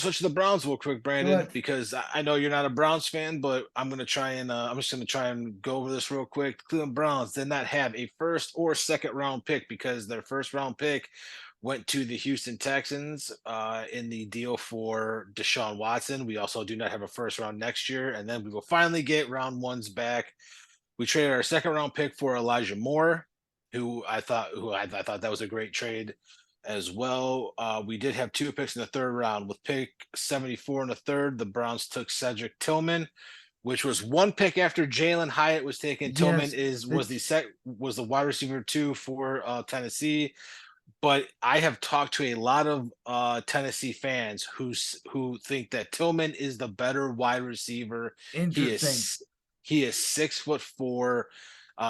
switch to the Browns real quick, Go Brandon, ahead. because I know you're not a Browns fan, but I'm just gonna try and go over this real quick. The Cleveland Browns did not have a first or second round pick because their first round pick went to the Houston Texans in the deal for Deshaun Watson. We also do not have a first round next year, and then we will finally get round ones back. We traded our second round pick for Elijah Moore, I thought that was a great trade as well. We did have two picks in the third round. With pick 74 in the third, the Browns took Cedric Tillman, which was one pick after Jalen Hyatt was taken. Tillman Yes, is was the it's set was the wide receiver two for Tennessee. But I have talked to a lot of Tennessee fans who think that Tillman is the better wide receiver. He interesting. is he is 6'4".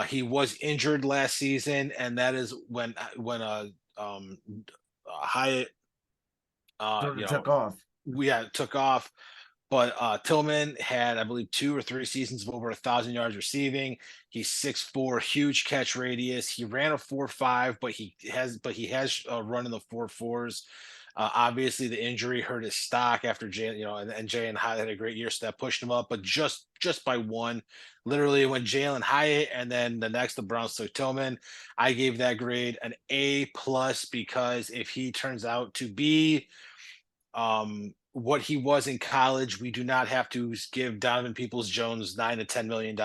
He was injured last season, and that is um Hyatt Sort you of know took off. we had took off. But Tillman had, I believe, 2 or 3 seasons of over 1,000 yards receiving. He's 6'4", huge catch radius. He ran a 4.5, but he has run in the 4.4s. Obviously, the injury hurt his stock after Jay, and Jalen Hyatt had a great year, so that pushed him up, but just by one. Literally, when Jalen Hyatt and then the Browns took Tillman, I gave that grade an A+ because if he turns out to be what he was in college, we do not have to give Donovan Peoples Jones $9 to $10 million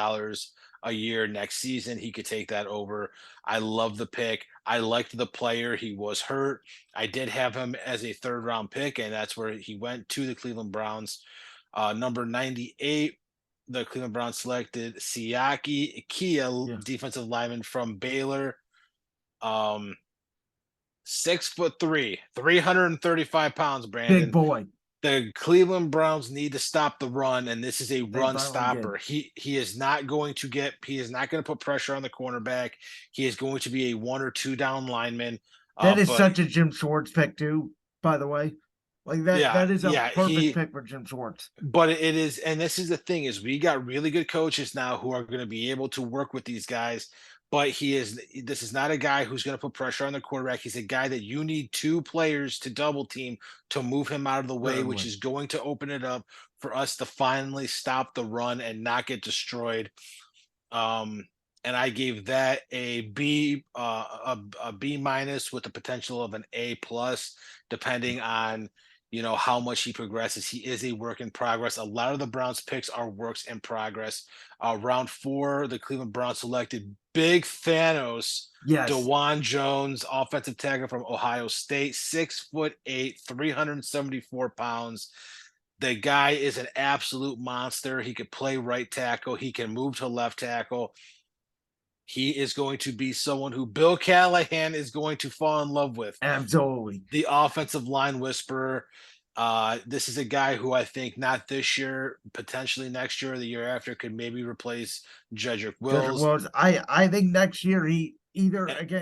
a year next season. He could take that over. I love the pick. I liked the player. He was hurt. I did have him as a third round pick, and that's where he went to the Cleveland Browns. Number 98, the Cleveland Browns selected Siaki Ikia, Yeah, defensive lineman from Baylor. Um, 6'3", 335 pounds, big Brandon. boy. The Cleveland Browns need to stop the run, and this is a They run finally did. stopper. He is not going to put pressure on the cornerback. He is going to be a one or two down lineman. That is But such a Jim Schwartz pick too. By the way, like that. yeah, That is a yeah, perfect he pick for Jim Schwartz. but it is, and this is the thing, is we got really good coaches now who are going to be able to work with these guys. But this is not a guy who's going to put pressure on the quarterback. He's a guy that you need two players to double team to move him out of the way, which Certainly. is going to open it up for us to finally stop the run and not get destroyed. Um, and I gave that a B- with the potential of an A+, depending on how much he progresses. He is a work in progress. A lot of the Browns picks are works in progress. Round four, the Cleveland Browns selected Big Thanos, Yes. DeJuan Jones, offensive tackle from Ohio State, 6'8", 374 pounds. The guy is an absolute monster. He could play right tackle. He can move to left tackle. He is going to be someone who Bill Callahan is going to fall in love with. Absolutely. The offensive line whisperer. This is a guy who I think not this year, potentially next year or the year after, could maybe replace Jedrick Jedrick Wills. Wills. I think next year he Eh,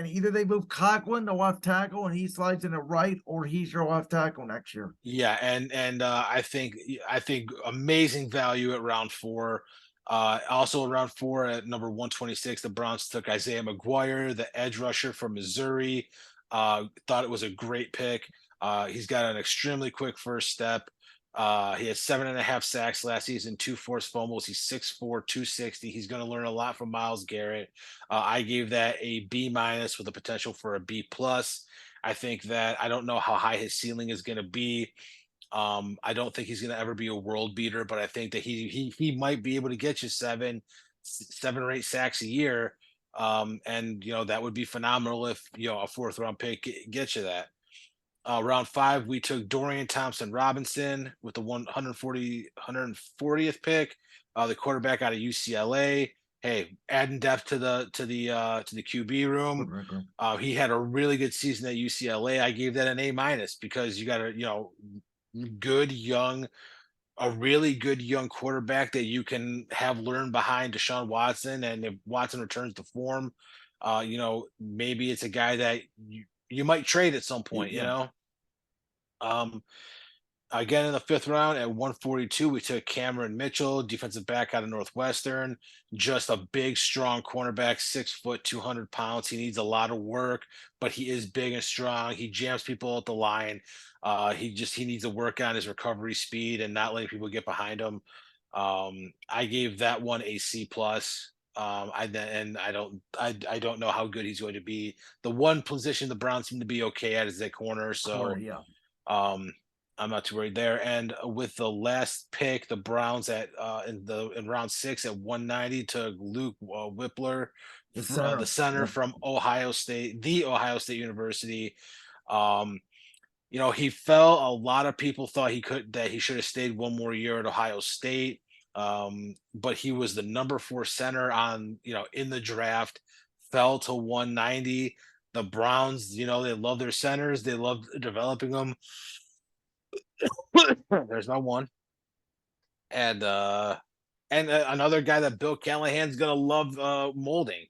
either they move Conklin to left tackle and he slides into right, or he's your left tackle next year. Yeah, and I think amazing value at round four. Also around four at number 126, the Browns took Isaiah McGuire, the edge rusher from Missouri. Thought it was a great pick. He's got an extremely quick first step. He had 7.5 sacks last season, two forced fumbles. He's 6'4", 260. He's going to learn a lot from Myles Garrett. I gave that a B- with the potential for a B+. I think that I don't know how high his ceiling is going to be. I don't think he's going to ever be a world beater, but I think that he might be able to get you 7 or 8 sacks a year. And that would be phenomenal if a fourth round pick gets you that. Round five, we took Dorian Thompson-Robinson with the 140th pick, the quarterback out of UCLA. Hey, adding depth to the QB room. He had a really good season at UCLA. I gave that an A- because you got good young, a really good young quarterback that you can have learn behind Deshaun Watson, and if Watson returns to form, maybe it's a guy that you might trade at some point. Yeah. Um, Again in the fifth round at 142, we took Cameron Mitchell, defensive back out of Northwestern. Just a big, strong cornerback, 6 foot, 200 pounds. He needs a lot of work, but he is big and strong. He jams people at the line. He needs to work on his recovery speed and not letting people get behind him. I gave that one a C plus. I don't know how good he's going to be. The one position the Browns seem to be okay at is at corner. Corner, So yeah. um, I'm not too worried there. And with the last pick, the Browns at in round 6 at 190 to Luke Whippler, The the center. center Yep. from Ohio State, the Ohio State University. Um, he fell. A lot of people thought he should have stayed one more year at Ohio State. But he was the number 4 center on in the draft. Fell to 190. The Browns, they love their centers. They love developing them. There's my one. And another guy that Bill Callahan's gonna love molding.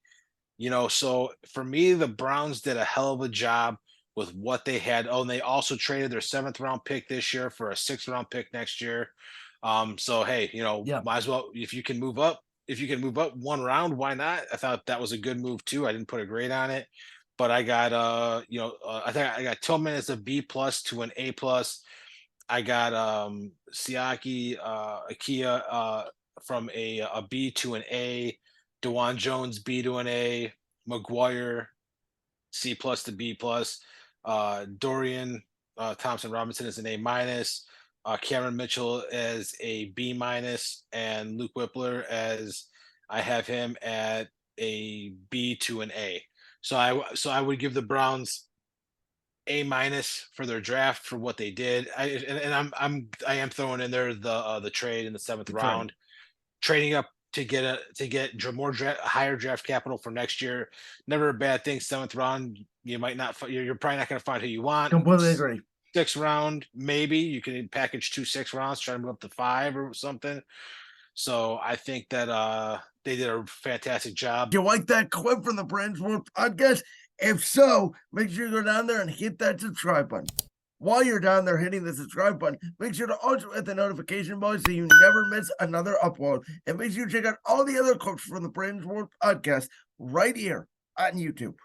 So for me, the Browns did a hell of a job with what they had. Oh, and they also traded their 7th round pick this year for a 6th round pick next year. So hey, Yeah. might as well if you can move up one round, why not? I thought that was a good move too. I didn't put a grade on it, but I got I think I got Tillman as a B plus to an A plus. I got Siaki Akia from a B to an A, Dewan Jones B to an A, McGuire C plus to B plus, Dorian Thompson-Robinson is an A minus, Cameron Mitchell as a B minus, and Luke Whippler as I have him at a B to an A. So I would give the Browns A minus for their draft for what they did. I am throwing in there the trade in the seventh The trade. round, trading up to get higher draft capital for next year. Never a bad thing. 7th round, you might not you're probably not going to find who you want. Completely agree. 6th round, maybe you can package 2 6 rounds, try to move up to 5 or something. So I think that they did a fantastic job. Do you like that clip from the Brains World podcast? If so, make sure you go down there and hit that subscribe button. While you're down there hitting the subscribe button, make sure to also hit the notification bell so you never miss another upload. And make sure you check out all the other clips from the Brains World podcast right here on YouTube.